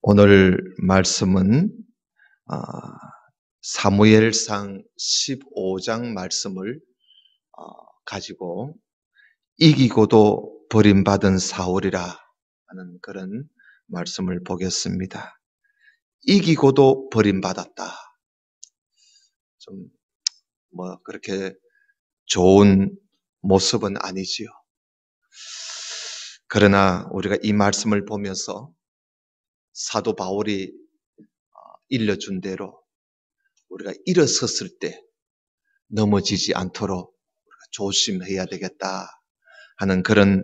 오늘 말씀은 사무엘상 15장 말씀을 가지고 이기고도 버림받은 사울이라 하는 그런 말씀을 보겠습니다. 이기고도 버림받았다. 좀 그렇게 좋은 모습은 아니지요. 그러나 우리가 이 말씀을 보면서 사도 바울이 일러준 대로 우리가 일어섰을 때 넘어지지 않도록 우리가 조심해야 되겠다 하는 그런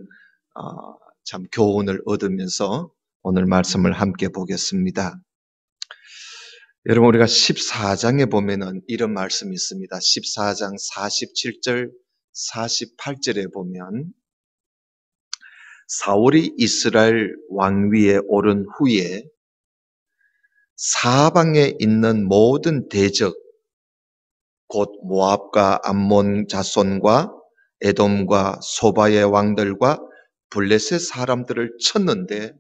참 교훈을 얻으면서 오늘 말씀을 함께 보겠습니다. 여러분, 우리가 14장에 보면은 이런 말씀이 있습니다. 14장 47절 48절에 보면 사울이 이스라엘 왕위에 오른 후에 사방에 있는 모든 대적, 곧 모압과 암몬 자손과 에돔과 소바의 왕들과 블레셋 사람들을 쳤는데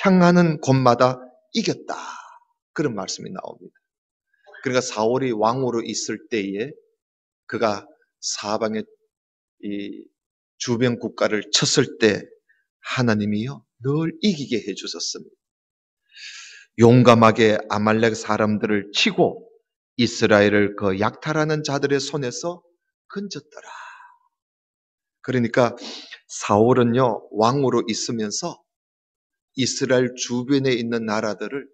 향하는 곳마다 이겼다. 그런 말씀이 나옵니다. 그러니까 사울이 왕으로 있을 때에 그가 사방의 이 주변 국가를 쳤을 때 하나님이요 늘 이기게 해주셨습니다. 용감하게 아말렉 사람들을 치고 이스라엘을 그 약탈하는 자들의 손에서 건졌더라. 그러니까 사울은요 왕으로 있으면서 이스라엘 주변에 있는 나라들을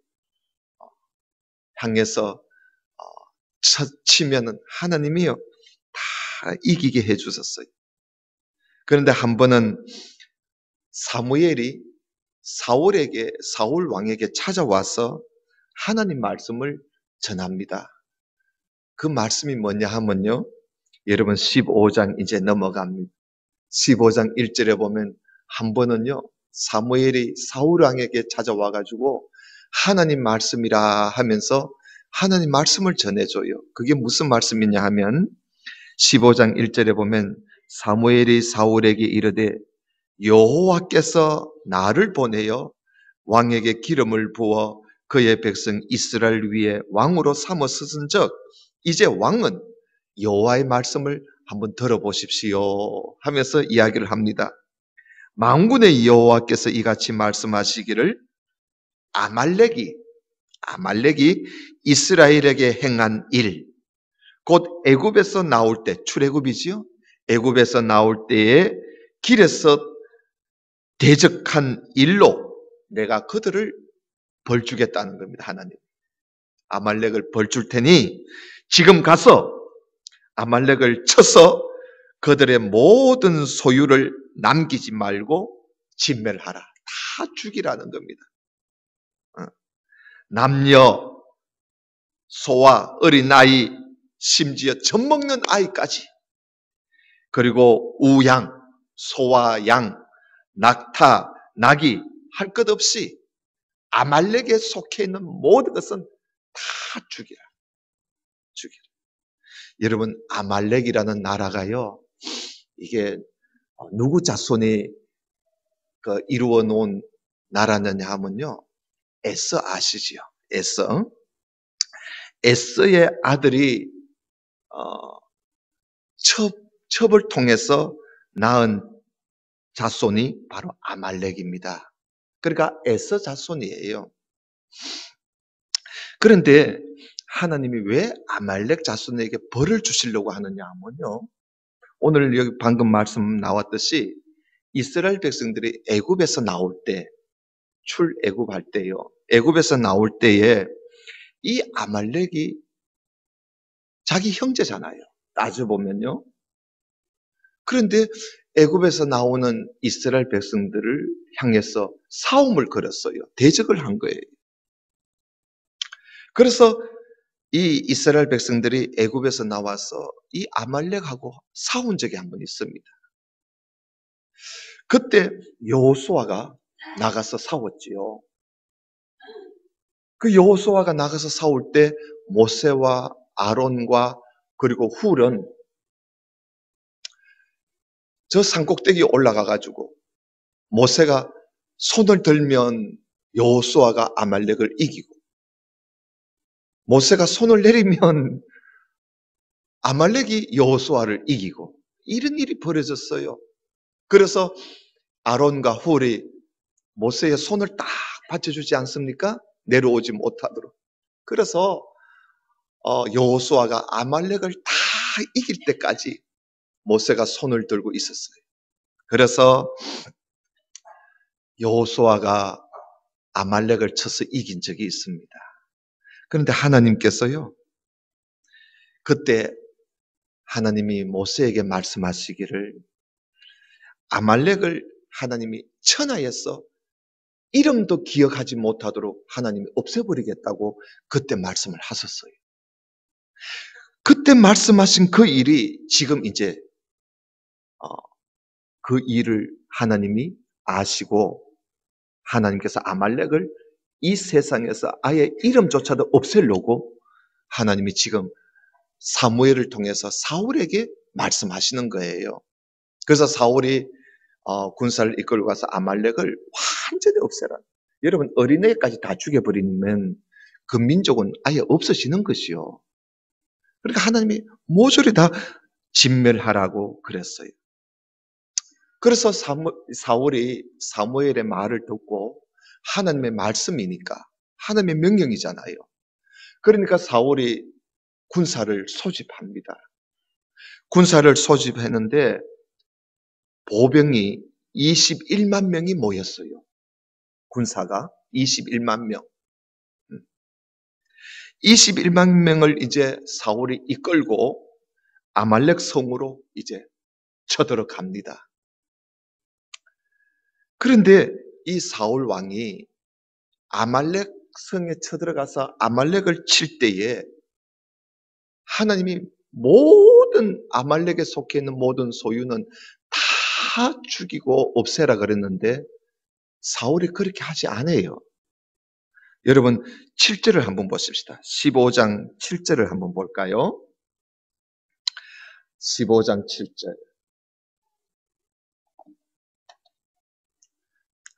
향해서 치면은 하나님이요 다 이기게 해주셨어요. 그런데 한 번은 사무엘이 사울 왕에게 찾아와서 하나님 말씀을 전합니다. 그 말씀이 뭐냐 하면요, 여러분 15장 이제 넘어갑니다. 15장 1절에 보면 한 번은요 사무엘이 사울 왕에게 찾아와가지고 하나님 말씀이라 하면서 하나님 말씀을 전해줘요. 그게 무슨 말씀이냐 하면 15장 1절에 보면 사무엘이 사울에게 이르되 여호와께서 나를 보내어 왕에게 기름을 부어 그의 백성 이스라엘 위에 왕으로 삼어 쓰은즉 이제 왕은 여호와의 말씀을 한번 들어보십시오 하면서 이야기를 합니다. 만군의 여호와께서 이같이 말씀하시기를 아말렉이 이스라엘에게 행한 일, 곧 애굽에서 나올 때, 출애굽이지요. 애굽에서 나올 때에 길에서 대적한 일로 내가 그들을 벌주겠다는 겁니다. 하나님 아말렉을 벌줄 테니 지금 가서 아말렉을 쳐서 그들의 모든 소유를 남기지 말고 진멸하라. 다 죽이라는 겁니다. 남녀, 소와 어린아이, 심지어 젖먹는 아이까지, 그리고 우양, 소와 양, 낙타, 낙이 할 것 없이 아말렉에 속해 있는 모든 것은 다 죽이라. 여러분, 아말렉이라는 나라가요, 이게 누구 자손이 이루어 놓은 나라느냐 하면요, 에서 아시지요? 에서의 아들이 첩을 통해서 낳은 자손이 바로 아말렉입니다. 그러니까 에서 자손이에요. 그런데 하나님이 왜 아말렉 자손에게 벌을 주시려고 하느냐 하면요, 오늘 여기 방금 말씀 나왔듯이 이스라엘 백성들이 애굽에서 나올 때, 출애굽할 때요, 애굽에서 나올 때에 이 아말렉이 자기 형제잖아요. 따져보면요. 그런데 애굽에서 나오는 이스라엘 백성들을 향해서 싸움을 걸었어요. 대적을 한 거예요. 그래서 이 이스라엘 백성들이 애굽에서 나와서 이 아말렉하고 싸운 적이 한 번 있습니다. 그때 여호수아가 나가서 싸웠지요. 그 여호수아가 나가서 싸울 때 모세와 아론과 그리고 훌은 저 산꼭대기에 올라가가지고 모세가 손을 들면 여호수아가 아말렉을 이기고, 모세가 손을 내리면 아말렉이 여호수아를 이기고, 이런 일이 벌어졌어요. 그래서 아론과 훌이 모세의 손을 딱 받쳐주지 않습니까? 내려오지 못하도록. 그래서 여호수아가 아말렉을 다 이길 때까지 모세가 손을 들고 있었어요. 그래서 여호수아가 아말렉을 쳐서 이긴 적이 있습니다. 그런데 하나님께서요, 그때 하나님이 모세에게 말씀하시기를, 아말렉을 하나님이 천하에서 이름도 기억하지 못하도록 하나님이 없애버리겠다고 그때 말씀을 하셨어요. 그때 말씀하신 그 일이 지금 이제 그 일을 하나님이 아시고, 하나님께서 아말렉을 이 세상에서 아예 이름조차도 없애려고 하나님이 지금 사무엘을 통해서 사울에게 말씀하시는 거예요. 그래서 사울이 군사를 이끌고 가서 아말렉을 완전히 없애라. 여러분, 어린애까지 다 죽여버리면 그 민족은 아예 없어지는 것이요. 그러니까 하나님이 모조리 다 진멸하라고 그랬어요. 그래서 사울이 사무엘의 말을 듣고, 하나님의 말씀이니까, 하나님의 명령이잖아요. 그러니까 사울이 군사를 소집합니다. 군사를 소집했는데 보병이 21만 명이 모였어요. 군사가 21만 명. 21만 명을 이제 사울이 이끌고 아말렉 성으로 이제 쳐들어갑니다. 그런데 이 사울 왕이 아말렉 성에 쳐들어가서 아말렉을 칠 때에 하나님이 모든 아말렉에 속해 있는 모든 소유는 다 죽이고 없애라 그랬는데 사울이 그렇게 하지 않아요. 여러분 7절을 한번 보십시다. 15장 7절을 한번 볼까요? 15장 7절.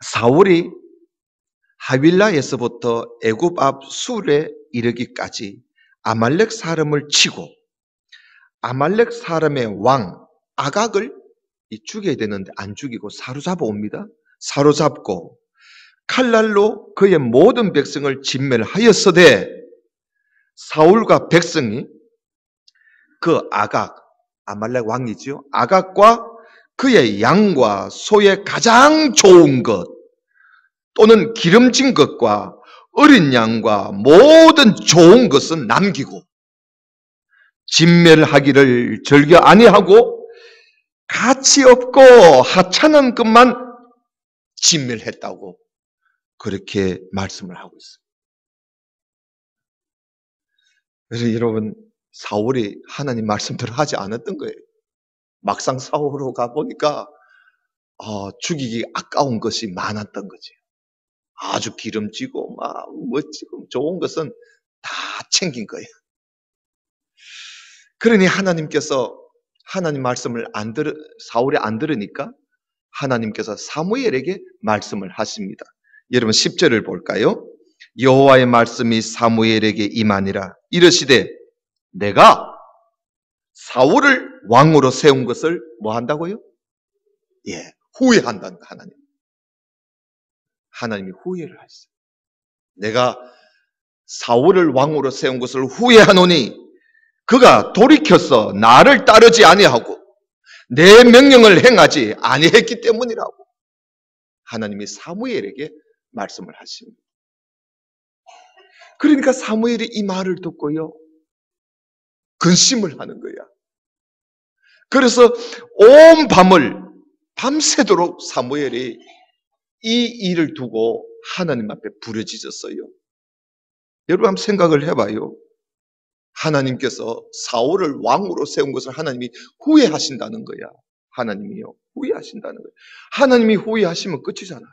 사울이 하윌라에서부터 애굽 앞 술에 이르기까지 아말렉 사람을 치고 아말렉 사람의 왕 아각을 죽여야 되는데 안 죽이고 사로잡아 옵니다. 사로잡고 칼날로 그의 모든 백성을 진멸하였으되 사울과 백성이 그 아각, 아말렉 왕이지요. 아각과 그의 양과 소의 가장 좋은 것 또는 기름진 것과 어린 양과 모든 좋은 것은 남기고 진멸하기를 즐겨 아니하고 가치 없고 하찮은 것만 진멸했다고 그렇게 말씀을 하고 있습니다. 그래서 여러분 사울이 하나님 말씀대로 하지 않았던 거예요. 막상 사울로 가보니까 죽이기 아까운 것이 많았던 거죠. 아주 기름지고 막 멋지고 좋은 것은 다 챙긴 거예요. 그러니 하나님께서 하나님 말씀을 사울이 안 들으니까 하나님께서 사무엘에게 말씀을 하십니다. 여러분 10절을 볼까요? 여호와의 말씀이 사무엘에게 임하니라. 이르시되 내가 사울을 왕으로 세운 것을 뭐 한다고요? 예, 후회한다는 거 하나님. 하나님이 후회를 하셨어요. 내가 사울을 왕으로 세운 것을 후회하노니 그가 돌이켜서 나를 따르지 아니하고 내 명령을 행하지 아니했기 때문이라고 하나님이 사무엘에게 말씀을 하십니다. 그러니까 사무엘이 이 말을 듣고요 근심을 하는 거야. 그래서 온 밤을 밤새도록 사무엘이 이 일을 두고 하나님 앞에 부르짖었어요. 여러분 한번 생각을 해봐요. 하나님께서 사울을 왕으로 세운 것을 하나님이 후회하신다는 거야. 하나님이요 후회하신다는 거야. 하나님이 후회하시면 끝이잖아요.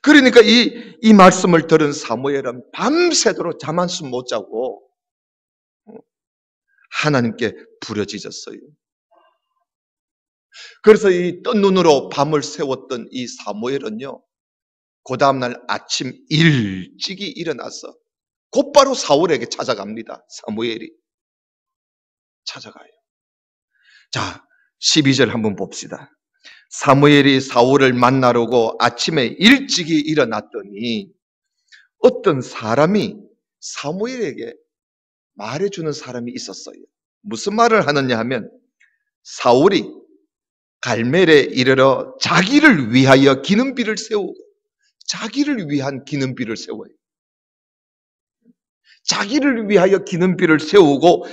그러니까 이 말씀을 들은 사무엘은 밤새도록 잠 한숨 못 자고 하나님께 부르짖었어요. 그래서 이 뜬 눈으로 밤을 새웠던 이 사무엘은요, 그 다음날 아침 일찍이 일어나서 곧바로 사울에게 찾아갑니다. 사무엘이 찾아가요. 자, 12절 한번 봅시다. 사무엘이 사울을 만나려고 아침에 일찍이 일어났더니 어떤 사람이 사무엘에게 말해주는 사람이 있었어요. 무슨 말을 하느냐 하면, 사울이 갈멜에 이르러 자기를 위하여 기념비를 세우고, 자기를 위한 기념비를 세워요. 자기를 위하여 기념비를 세우고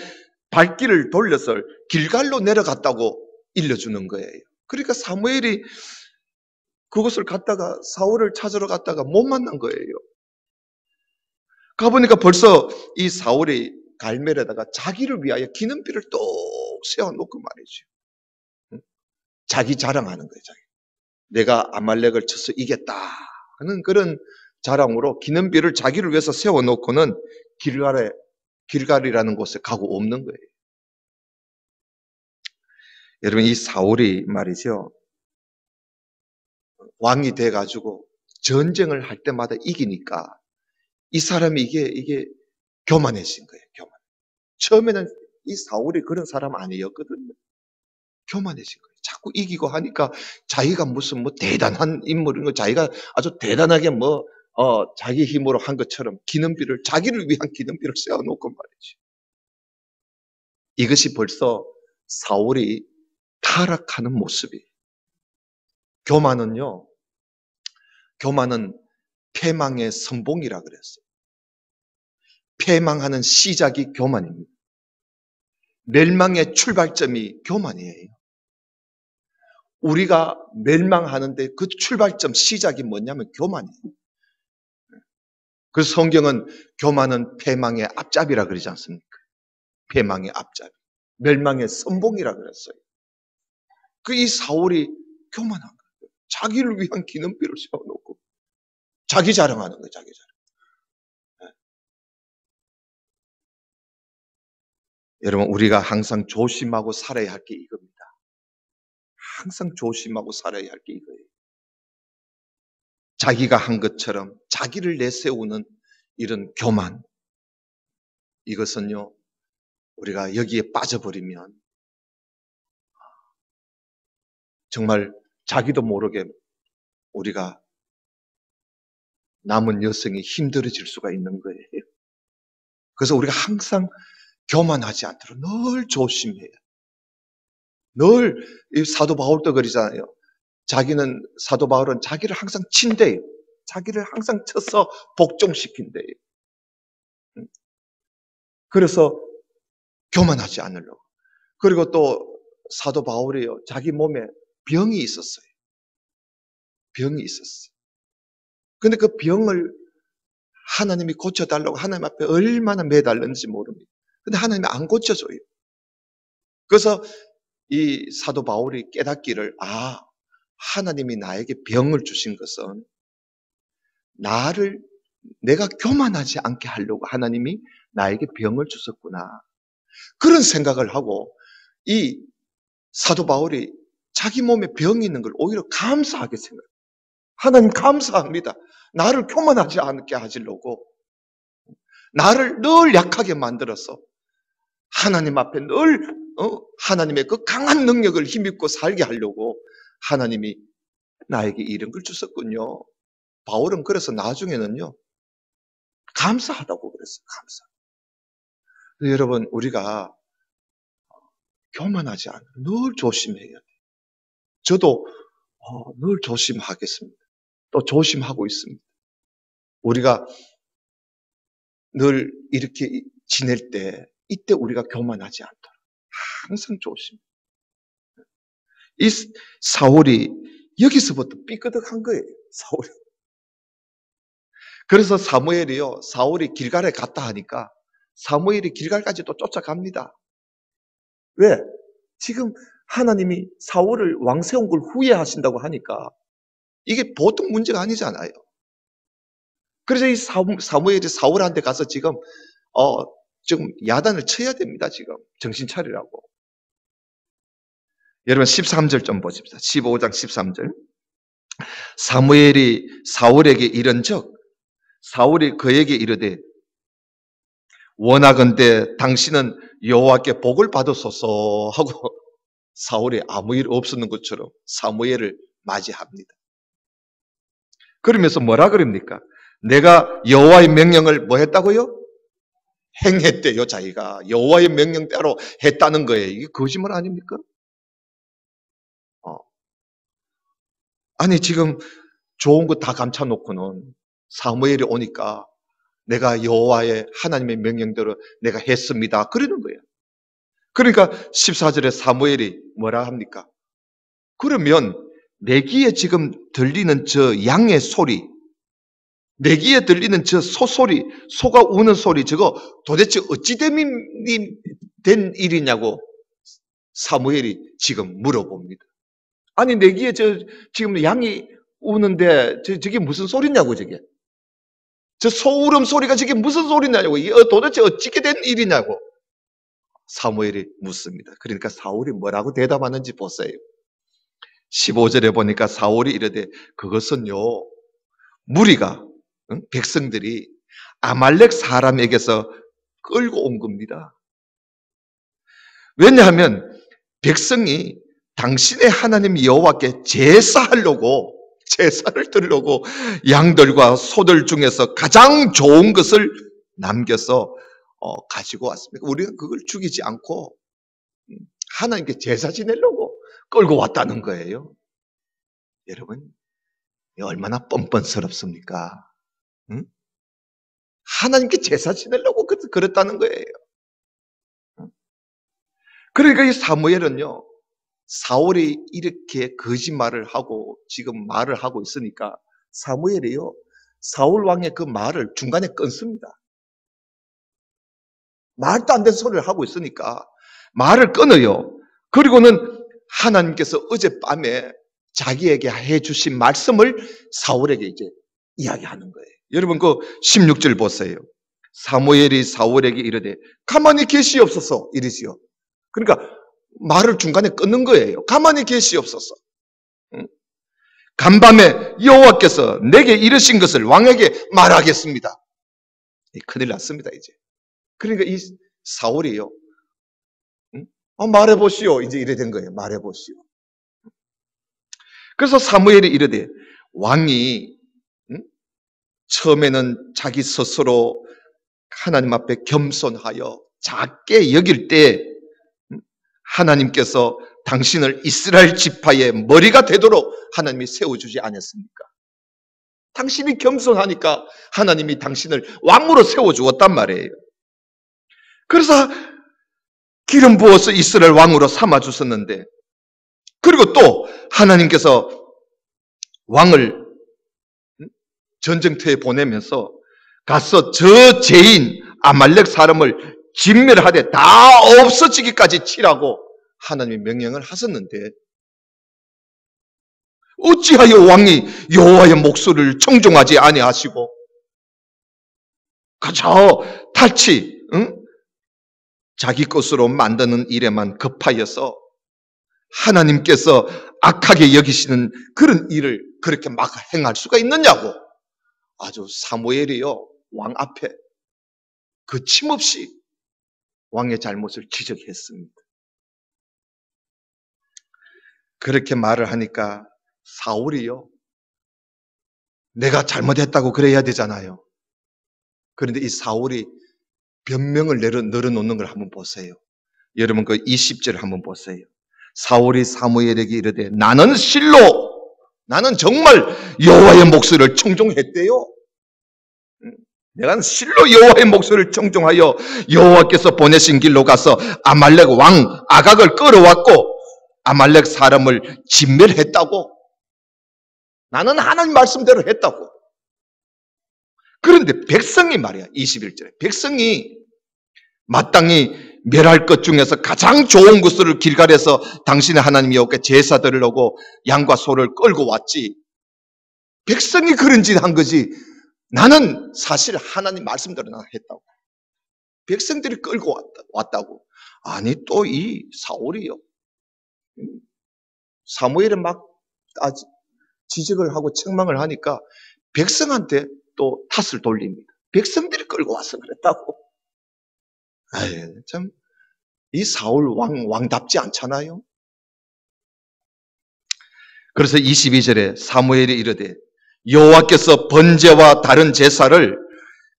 발길을 돌려서 길갈로 내려갔다고 일러주는 거예요. 그러니까 사무엘이 그곳을 갔다가 사울을 찾으러 갔다가 못 만난 거예요. 가보니까 벌써 이 사울이 갈멜에다가 자기를 위하여 기념비를 또 세워놓고 말이죠. 자기 자랑하는 거예요. 자기. 내가 아말렉을 쳐서 이겼다 하는 그런 자랑으로 기념비를 자기를 위해서 세워놓고는 길갈이라는 곳에 가고 없는 거예요. 여러분, 이 사울이 말이죠, 왕이 돼가지고 전쟁을 할 때마다 이기니까 이 사람이 이게 교만해진 거예요. 교만. 처음에는 이 사울이 그런 사람 아니었거든요. 교만해진 거예요. 자꾸 이기고 하니까 자기가 무슨 뭐 대단한 인물인 거, 자기가 아주 대단하게 자기 힘으로 한 것처럼 기념비를, 자기를 위한 기념비를 세워놓고 말이지. 이것이 벌써 사울이 타락하는 모습이에요. 교만은 패망의 선봉이라 그랬어요. 패망하는 시작이 교만입니다. 멸망의 출발점이 교만이에요. 우리가 멸망하는데 그 출발점, 시작이 뭐냐면 교만이에요. 그래서 성경은 교만은 패망의 앞잡이라 그러지 않습니까? 패망의 앞잡이. 멸망의 선봉이라 그랬어요. 이 사울이 교만한 거예요. 자기를 위한 기념비를 세워놓고 자기 자랑하는 거예요. 자기 자랑. 여러분, 우리가 항상 조심하고 살아야 할 게 이겁니다. 항상 조심하고 살아야 할 게 이거예요. 자기가 한 것처럼 자기를 내세우는 이런 교만. 이것은요, 우리가 여기에 빠져버리면 정말 자기도 모르게 우리가 남은 여성이 힘들어질 수가 있는 거예요. 그래서 우리가 항상 교만하지 않도록 늘 조심해야 해요. 늘 이 사도 바울도 그러잖아요. 사도 바울은 자기를 항상 친대요. 자기를 항상 쳐서 복종시킨대요. 그래서 교만하지 않으려고. 그리고 또 사도 바울이요, 자기 몸에 병이 있었어요. 병이 있었어요. 근데 그 병을 하나님이 고쳐달라고 하나님 앞에 얼마나 매달렸는지 모릅니다. 근데 하나님이 안 고쳐줘요. 그래서 이 사도 바울이 깨닫기를, 하나님이 나에게 병을 주신 것은 내가 교만하지 않게 하려고 하나님이 나에게 병을 주셨구나. 그런 생각을 하고 이 사도 바울이 자기 몸에 병이 있는 걸 오히려 감사하게 생각해요. 하나님 감사합니다. 나를 교만하지 않게 하시려고, 나를 늘 약하게 만들어서 하나님 앞에 늘 하나님의 그 강한 능력을 힘입고 살게 하려고 하나님이 나에게 이런 걸 주셨군요. 바울은 그래서 나중에는요, 감사하다고 그랬어요. 감사. 여러분, 우리가 교만하지 않고 늘 조심해야 돼요. 저도 늘 조심하겠습니다. 또 조심하고 있습니다. 우리가 늘 이렇게 지낼 때, 이때 우리가 교만하지 않도록 항상 조심. 이 사울이 여기서부터 삐끗한 거예요. 사울이. 그래서 사울이 길갈에 갔다 하니까 사무엘이 길갈까지 또 쫓아갑니다. 왜? 지금 하나님이 사울을 왕 세운 걸 후회하신다고 하니까 이게 보통 문제가 아니잖아요. 그래서 이 사무엘이 사울한테 가서 지금 야단을 쳐야 됩니다. 지금 정신 차리라고. 여러분 13절 좀 보십시다. 15장 13절. 사무엘이 사울에게 이른즉 사울이 그에게 이르되 원하건대 당신은 여호와께 복을 받으소서 하고 사울이 아무 일 없었는 것처럼 사무엘을 맞이합니다. 그러면서 뭐라 그럽니까? 내가 여호와의 명령을 뭐 했다고요? 행했대요. 자기가 여호와의 명령대로 했다는 거예요. 이게 거짓말 아닙니까? 아니 지금 좋은 거 다 감춰놓고는 사무엘이 오니까 내가 여호와의 하나님의 명령대로 내가 했습니다. 그러는 거예요. 그러니까 14절에 사무엘이 뭐라 합니까? 그러면 내 귀에 지금 들리는 저 양의 소리, 내 귀에 들리는 저 소소리, 소가 우는 소리, 저거 도대체 어찌 된 일이냐고 사무엘이 지금 물어봅니다. 아니 내 귀에 지금 양이 우는데 저게 무슨 소리냐고 저게. 저 소울음 소리가 저게 무슨 소리냐고. 이게 도대체 어찌게 된 일이냐고 사무엘이 묻습니다. 그러니까 사울이 뭐라고 대답하는지 보세요. 15절에 보니까 사울이 이르되 그것은요 무리가 백성들이 아말렉 사람에게서 끌고 온 겁니다. 왜냐하면 백성이 당신의 하나님 여호와께 제사하려고 제사를 드리려고 양들과 소들 중에서 가장 좋은 것을 남겨서 가지고 왔습니다. 우리가 그걸 죽이지 않고 하나님께 제사 지내려고 끌고 왔다는 거예요. 여러분 얼마나 뻔뻔스럽습니까? 응? 하나님께 제사 지내려고 그랬다는 거예요. 그러니까 이 사무엘은요 사울이 이렇게 거짓말을 하고 지금 말을 하고 있으니까 사무엘이요 사울 왕의 그 말을 중간에 끊습니다. 말도 안 되는 소리를 하고 있으니까 말을 끊어요. 그리고는 하나님께서 어젯밤에 자기에게 해주신 말씀을 사울에게 이제 이야기하는 거예요. 여러분 그 16절 보세요. 사무엘이 사울에게 이르되 가만히 계시옵소서 이러지요. 그러니까 말을 중간에 끊는 거예요. 가만히 계시옵소서. 간밤에 여호와께서 내게 이르신 것을 왕에게 말하겠습니다. 큰일 났습니다 이제. 그러니까 이 사울이요. 말해보시오. 이제 이래 된 거예요. 말해보시오. 그래서 사무엘이 이르되 왕이 처음에는 자기 스스로 하나님 앞에 겸손하여 작게 여길 때 하나님께서 당신을 이스라엘 지파의 머리가 되도록 하나님이 세워주지 않았습니까? 당신이 겸손하니까 하나님이 당신을 왕으로 세워주었단 말이에요. 그래서 기름 부어서 이스라엘 왕으로 삼아주셨는데 그리고 또 하나님께서 왕을 전쟁터에 보내면서 가서 저 죄인 아말렉 사람을 진멸하되 다 없어지기까지 치라고 하나님이 명령을 하셨는데 어찌하여 왕이 여호와의 목소리를 청종하지 아니하시고 그저 탈취 자기 것으로 만드는 일에만 급하여서 하나님께서 악하게 여기시는 그런 일을 그렇게 막 행할 수가 있느냐고 아주 사무엘이요 왕 앞에 거침없이 왕의 잘못을 지적했습니다. 그렇게 말을 하니까 사울이요 내가 잘못했다고 그래야 되잖아요. 그런데 이 사울이 변명을 늘어놓는 걸 한번 보세요. 여러분 그 20절 한번 보세요. 사울이 사무엘에게 이르되 나는 실로 나는 정말 여호와의 목소리를 청종했대요. 내가 실로 여호와의 목소리를 청종하여 여호와께서 보내신 길로 가서 아말렉 왕 아각을 끌어왔고 아말렉 사람을 진멸했다고. 나는 하나님 말씀대로 했다고. 그런데 백성이 말이야 21절에 백성이 마땅히 멸할 것 중에서 가장 좋은 것을 길갈에서 당신의 하나님 여호와께 제사 드리려고 양과 소를 끌고 왔지. 백성이 그런 짓 한 거지. 나는 사실 하나님 말씀대로 나 했다고. 백성들이 끌고 왔다고. 아니 또 이 사울이요. 사무엘은 막 지적을 하고 책망을 하니까 백성한테 또 탓을 돌립니다. 백성들이 끌고 와서 그랬다고. 아유, 참, 이 사울 왕답지 않잖아요. 그래서 22절에 사무엘이 이르되 여호와께서 번제와 다른 제사를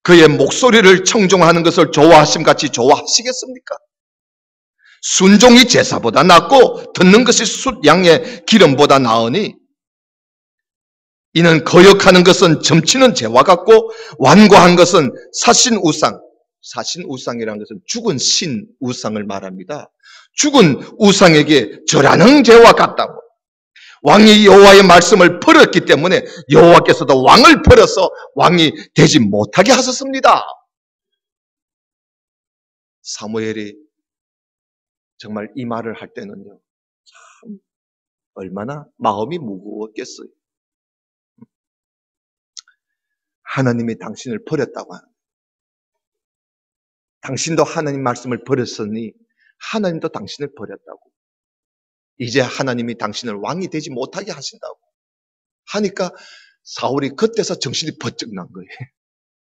그의 목소리를 청종하는 것을 좋아하심 같이 좋아하시겠습니까? 순종이 제사보다 낫고 듣는 것이 숫 양의 기름보다 나으니 이는 거역하는 것은 점치는 죄와 같고 완고한 것은 사신 우상이라는 것은 죽은 신 우상을 말합니다. 죽은 우상에게 절하는 죄와 같다고. 왕이 여호와의 말씀을 버렸기 때문에 여호와께서도 왕을 버려서 왕이 되지 못하게 하셨습니다. 사무엘이 정말 이 말을 할 때는요, 참 얼마나 마음이 무거웠겠어요. 하나님이 당신을 버렸다고 하는, 당신도 하나님 말씀을 버렸으니 하나님도 당신을 버렸다고. 이제 하나님이 당신을 왕이 되지 못하게 하신다고 하니까 사울이 그때서 정신이 번쩍 난 거예요.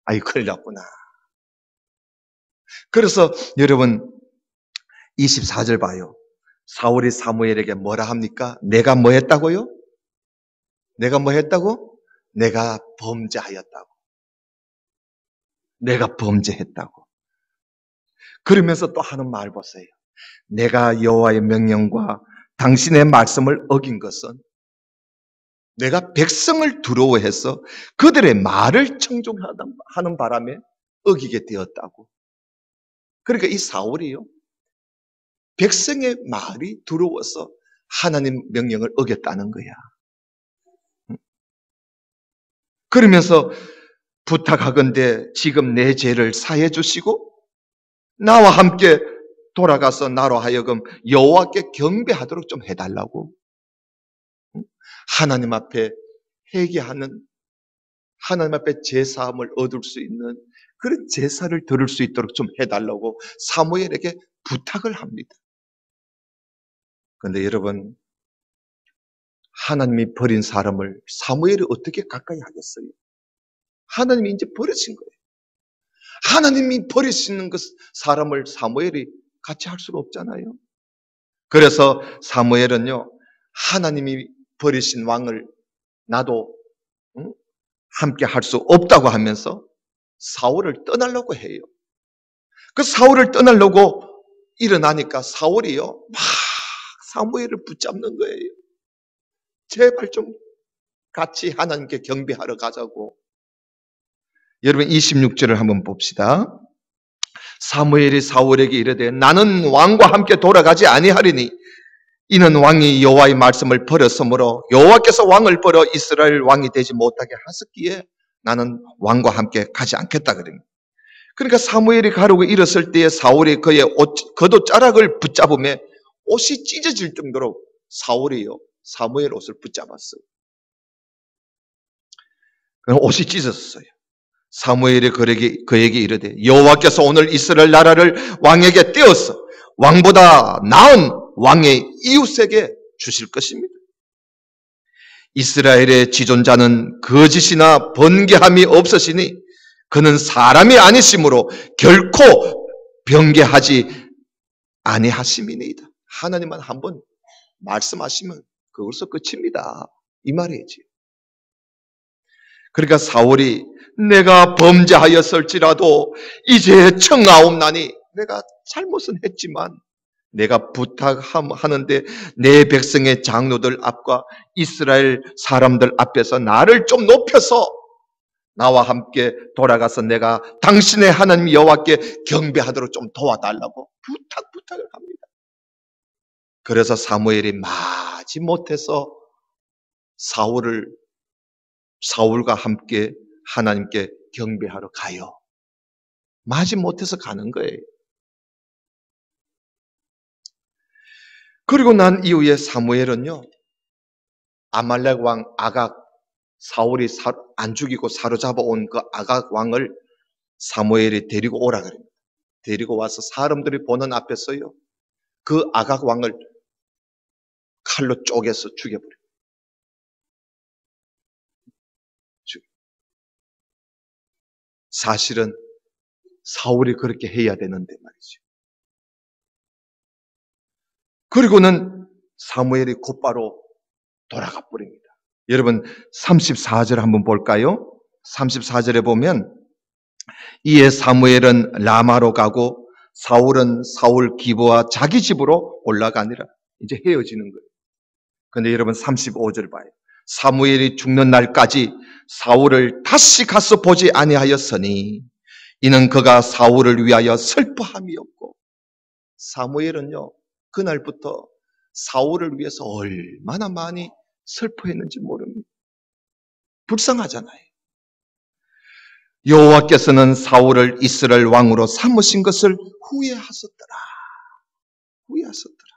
아이, 큰일 났구나. 그래서 여러분 24절 봐요. 사울이 사무엘에게 뭐라 합니까? 내가 뭐 했다고요? 내가 뭐 했다고? 내가 범죄하였다고. 내가 범죄했다고. 그러면서 또 하는 말 보세요. 내가 여호와의 명령과 당신의 말씀을 어긴 것은 내가 백성을 두려워해서 그들의 말을 청종하는 바람에 어기게 되었다고. 그러니까 이 사울이요, 백성의 말이 두려워서 하나님 명령을 어겼다는 거야. 그러면서 부탁하건대 지금 내 죄를 사해 주시고 나와 함께 돌아가서 나로 하여금 여호와께 경배하도록 좀 해달라고. 하나님 앞에 회개하는, 하나님 앞에 제사함을 얻을 수 있는 그런 제사를 들을 수 있도록 좀 해달라고 사무엘에게 부탁을 합니다. 그런데 여러분, 하나님이 버린 사람을 사무엘이 어떻게 가까이 하겠어요? 하나님이 이제 버리신 거예요. 하나님이 버리시는 사람을 사무엘이 같이 할 수가 없잖아요. 그래서 사무엘은요, 하나님이 버리신 왕을 나도 함께 할 수 없다고 하면서 사울을 떠나려고 해요. 그 사울을 떠나려고 일어나니까 사울이요, 막 사무엘을 붙잡는 거예요. 제발 좀 같이 하나님께 경배하러 가자고. 여러분 26절을 한번 봅시다. 사무엘이 사울에게 이르되 나는 왕과 함께 돌아가지 아니하리니 이는 왕이 여호와의 말씀을 버렸으므로 여호와께서 왕을 버려 이스라엘 왕이 되지 못하게 하셨기에 나는 왕과 함께 가지 않겠다 그럽니다. 그러니까 사무엘이 가려고 일었을 때에 사울이 그의 겉옷자락을 붙잡으며 옷이 찢어질 정도로 사울이요, 사무엘 옷을 붙잡았어요. 옷이 찢어졌어요. 사무엘이 그에게 이르되 여호와께서 오늘 이스라엘 나라를 왕에게 떼어서 왕보다 나은 왕의 이웃에게 주실 것입니다. 이스라엘의 지존자는 거짓이나 번개함이 없으시니 그는 사람이 아니시므로 결코 변개하지 아니하심이니이다. 하나님만 한번 말씀하시면 그것으로 끝입니다. 이 말이지. 그러니까 사울이 내가 범죄하였을지라도 이제 청하옵나니, 내가 잘못은 했지만 내가 부탁하는데 내 백성의 장로들 앞과 이스라엘 사람들 앞에서 나를 좀 높여서 나와 함께 돌아가서 내가 당신의 하나님 여호와께 경배하도록 좀 도와달라고 부탁을 합니다. 그래서 사무엘이 마지 못해서 사울과 함께 하나님께 경배하러 가요. 마지 못해서 가는 거예요. 그리고 난 이후에 사무엘은요, 아말렉 왕 아각, 사울이 안 죽이고 사로잡아 온 그 아각 왕을 사무엘이 데리고 오라 그럽니다. 데리고 와서 사람들이 보는 앞에서요, 그 아각 왕을 칼로 쪼개서 죽여버려요. 사실은 사울이 그렇게 해야 되는데 말이죠. 그리고는 사무엘이 곧바로 돌아가 버립니다. 여러분 34절 한번 볼까요? 34절에 보면 이에 사무엘은 라마로 가고 사울은 사울 기브와 자기 집으로 올라가니라. 이제 헤어지는 거예요. 근데 여러분 35절 봐요. 사무엘이 죽는 날까지 사울을 다시 가서 보지 아니하였으니 이는 그가 사울을 위하여 슬퍼함이 없고. 사무엘은요 그날부터 사울을 위해서 얼마나 많이 슬퍼했는지 모릅니다. 불쌍하잖아요. 여호와께서는 사울을 이스라엘 왕으로 삼으신 것을 후회하셨더라. 후회하셨더라.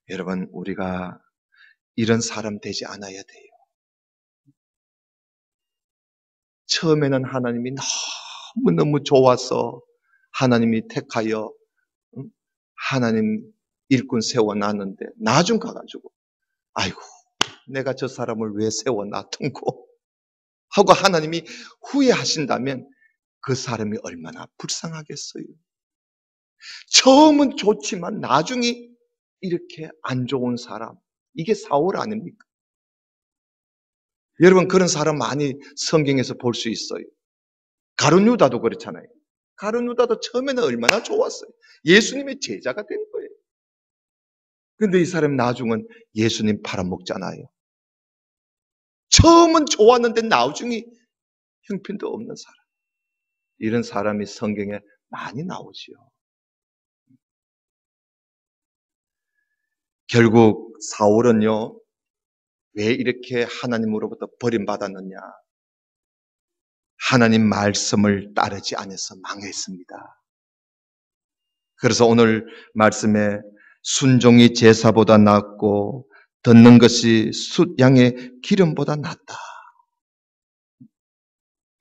여러분 우리가 이런 사람 되지 않아야 돼요. 처음에는 하나님이 너무너무 좋아서 하나님이 택하여 하나님 일꾼 세워놨는데 나중 가가지고 아이고 내가 저 사람을 왜 세워놨던고 하고 하나님이 후회하신다면 그 사람이 얼마나 불쌍하겠어요. 처음은 좋지만 나중에 이렇게 안 좋은 사람, 이게 사울 아닙니까? 여러분 그런 사람 많이 성경에서 볼 수 있어요. 가룟 유다도 그렇잖아요. 가룟 유다도 처음에는 얼마나 좋았어요. 예수님의 제자가 된 거예요. 그런데 이 사람 나중은 예수님 팔아먹잖아요. 처음은 좋았는데 나중에 형편도 없는 사람. 이런 사람이 성경에 많이 나오지요. 결국 사울은요, 왜 이렇게 하나님으로부터 버림받았느냐? 하나님 말씀을 따르지 않아서 망했습니다. 그래서 오늘 말씀에 순종이 제사보다 낫고 듣는 것이 숫양의 기름보다 낫다.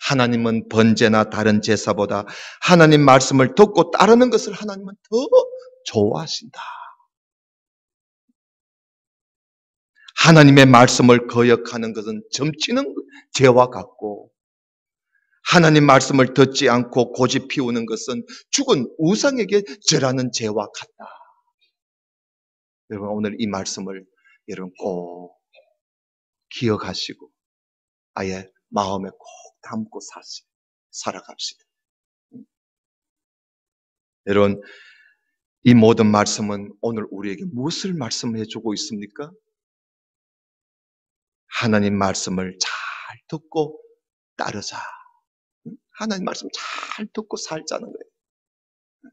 하나님은 번제나 다른 제사보다 하나님 말씀을 듣고 따르는 것을 하나님은 더 좋아하신다. 하나님의 말씀을 거역하는 것은 점치는 죄와 같고 하나님 말씀을 듣지 않고 고집 피우는 것은 죽은 우상에게 절하는 죄와 같다. 여러분 오늘 이 말씀을 여러분 꼭 기억하시고 아예 마음에 꼭 담고 살아갑시다. 여러분 이 모든 말씀은 오늘 우리에게 무엇을 말씀해 주고 있습니까? 하나님 말씀을 잘 듣고 따르자. 하나님 말씀 잘 듣고 살자는 거예요.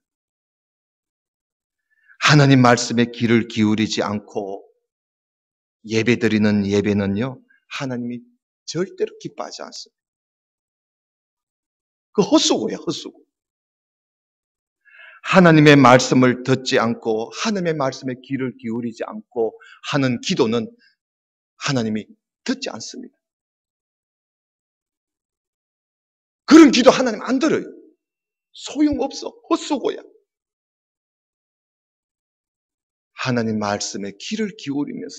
하나님 말씀에 귀를 기울이지 않고 예배드리는 예배는요, 하나님이 절대로 기뻐하지 않습니다. 그 헛수고예요, 헛수고. 하나님의 말씀을 듣지 않고 하나님의 말씀에 귀를 기울이지 않고 하는 기도는 하나님이 듣지 않습니다. 그런 기도 하나님 안 들어요. 소용없어. 헛수고야. 하나님 말씀에 귀를 기울이면서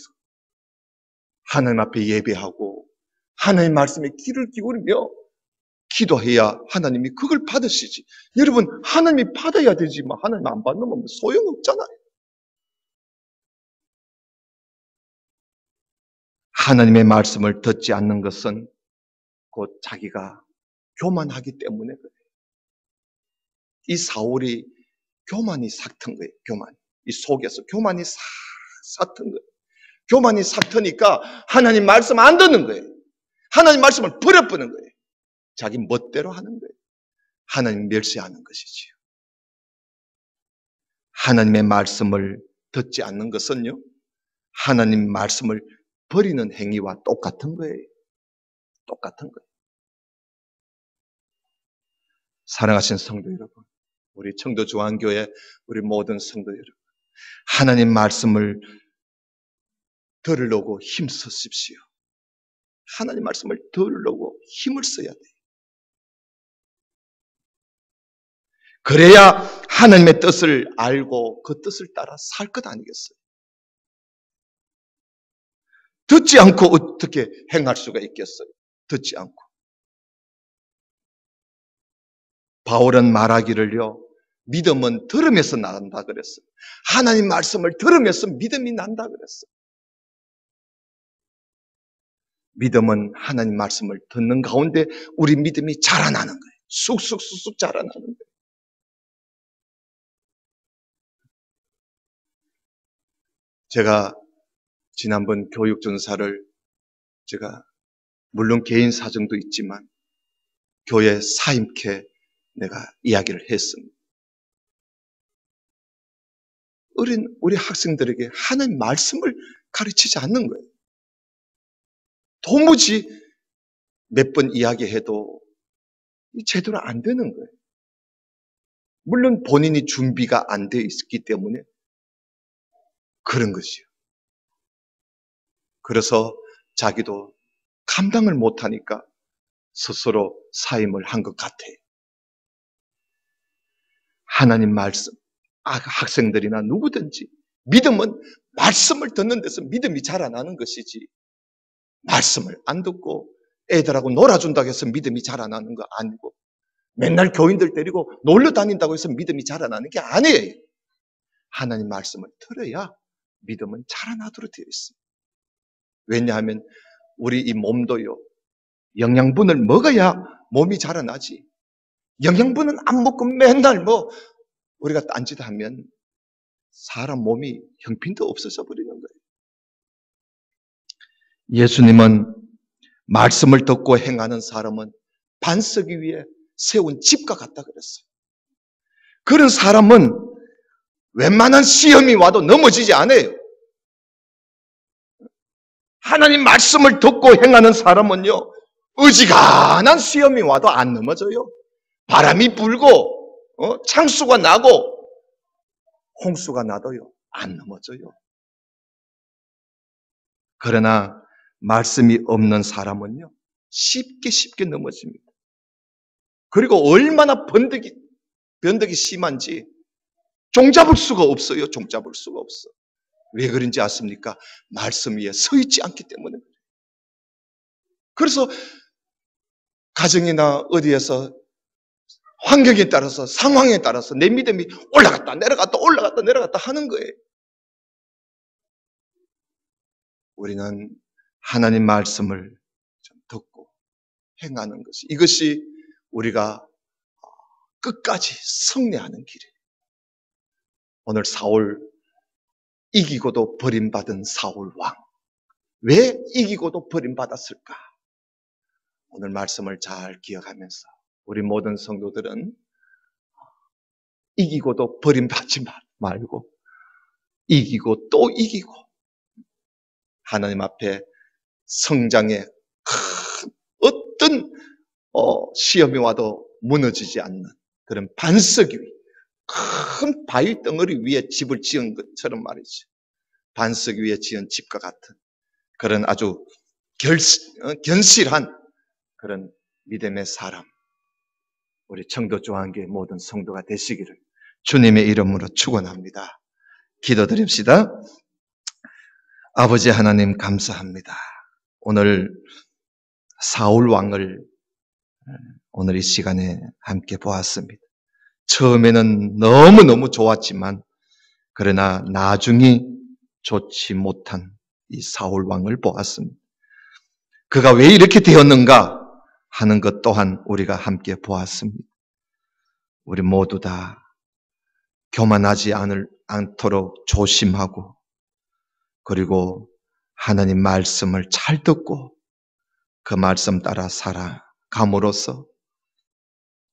하나님 앞에 예배하고 하나님 말씀에 귀를 기울이며 기도해야 하나님이 그걸 받으시지. 여러분 하나님이 받아야 되지만 하나님 안 받으면 소용없잖아요. 하나님의 말씀을 듣지 않는 것은 곧 자기가 교만하기 때문에 그래요. 이 사울이 교만이 삭튼 거예요. 교만. 이 속에서 교만이 삭튼 거예요. 교만이 삭트니까 하나님 말씀 안 듣는 거예요. 하나님 말씀을 버려버리는 거예요. 자기 멋대로 하는 거예요. 하나님 멸시하는 것이지요. 하나님의 말씀을 듣지 않는 것은요, 하나님 말씀을 버리는 행위와 똑같은 거예요. 똑같은 거예요. 사랑하신 성도 여러분, 우리 청도중앙교회 우리 모든 성도 여러분, 하나님 말씀을 들으려고 힘쓰십시오. 하나님 말씀을 들으려고 힘을 써야 돼요. 그래야 하나님의 뜻을 알고 그 뜻을 따라 살 것 아니겠어요? 듣지 않고 어떻게 행할 수가 있겠어요? 듣지 않고. 바울은 말하기를요, 믿음은 들으면서 난다 그랬어요. 하나님 말씀을 들으면서 믿음이 난다 그랬어요. 믿음은 하나님 말씀을 듣는 가운데 우리 믿음이 자라나는 거예요. 쑥쑥쑥쑥 자라나는 거예요. 제가 지난번 교육전사를 제가 물론 개인 사정도 있지만 교회 사임케 내가 이야기를 했습니다. 우리 학생들에게 하나님 말씀을 가르치지 않는 거예요. 도무지 몇 번 이야기해도 제대로 안 되는 거예요. 물론 본인이 준비가 안 돼 있기 때문에 그런 것이요. 그래서 자기도 감당을 못하니까 스스로 사임을 한 것 같아요. 하나님 말씀, 학생들이나 누구든지 믿음은 말씀을 듣는 데서 믿음이 자라나는 것이지, 말씀을 안 듣고 애들하고 놀아준다고 해서 믿음이 자라나는 거 아니고, 맨날 교인들 데리고 놀러 다닌다고 해서 믿음이 자라나는 게 아니에요. 하나님 말씀을 들어야 믿음은 자라나도록 되어 있습니다. 왜냐하면 우리 이 몸도요, 영양분을 먹어야 몸이 자라나지. 영양분은 안 먹고 맨날 우리가 딴짓하면 사람 몸이 형편도 없어져 버리는 거예요. 예수님은 말씀을 듣고 행하는 사람은 반석 위에 세운 집과 같다 그랬어요. 그런 사람은 웬만한 시험이 와도 넘어지지 않아요. 하나님 말씀을 듣고 행하는 사람은요, 어지간한 시험이 와도 안 넘어져요. 바람이 불고 창수가 나고 홍수가 나도요, 안 넘어져요. 그러나 말씀이 없는 사람은요, 쉽게 넘어집니다. 그리고 얼마나 변덕이 심한지 종잡을 수가 없어요. 종잡을 수가 없어. 왜 그런지 아십니까? 말씀 위에 서 있지 않기 때문에. 그래서 가정이나 어디에서 환경에 따라서, 상황에 따라서 내 믿음이 올라갔다 내려갔다 하는 거예요. 우리는 하나님 말씀을 듣고 행하는 것이, 이것이 우리가 끝까지 승리하는 길이에요. 오늘 사울, 이기고도 버림받은 사울 왕, 왜 이기고도 버림받았을까? 오늘 말씀을 잘 기억하면서 우리 모든 성도들은 이기고도 버림받지 말고 이기고 또 이기고 하나님 앞에 성장의 큰 어떤 시험이 와도 무너지지 않는 그런 반석 위, 큰 바위 덩어리 위에 집을 지은 것처럼 말이죠. 반석 위에 지은 집과 같은 그런 아주 견실한 그런 믿음의 사람, 우리 청도조항교회 모든 성도가 되시기를 주님의 이름으로 축원합니다. 기도드립시다. 아버지 하나님 감사합니다. 오늘 사울 왕을 오늘 이 시간에 함께 보았습니다. 처음에는 너무너무 좋았지만 그러나 나중이 좋지 못한 이 사울 왕을 보았습니다. 그가 왜 이렇게 되었는가 하는 것 또한 우리가 함께 보았습니다. 우리 모두 다 교만하지 않도록 조심하고 그리고 하나님 말씀을 잘 듣고 그 말씀 따라 살아감으로써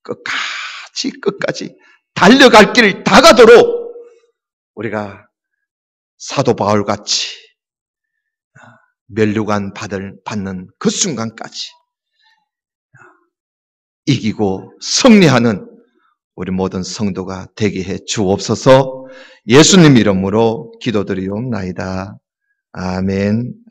끝까지 달려갈 길을 다 가도록 우리가 사도 바울같이 면류관 받는 그 순간까지 이기고 승리하는 우리 모든 성도가 되게 해 주옵소서. 예수님 이름으로 기도드리옵나이다. 아멘.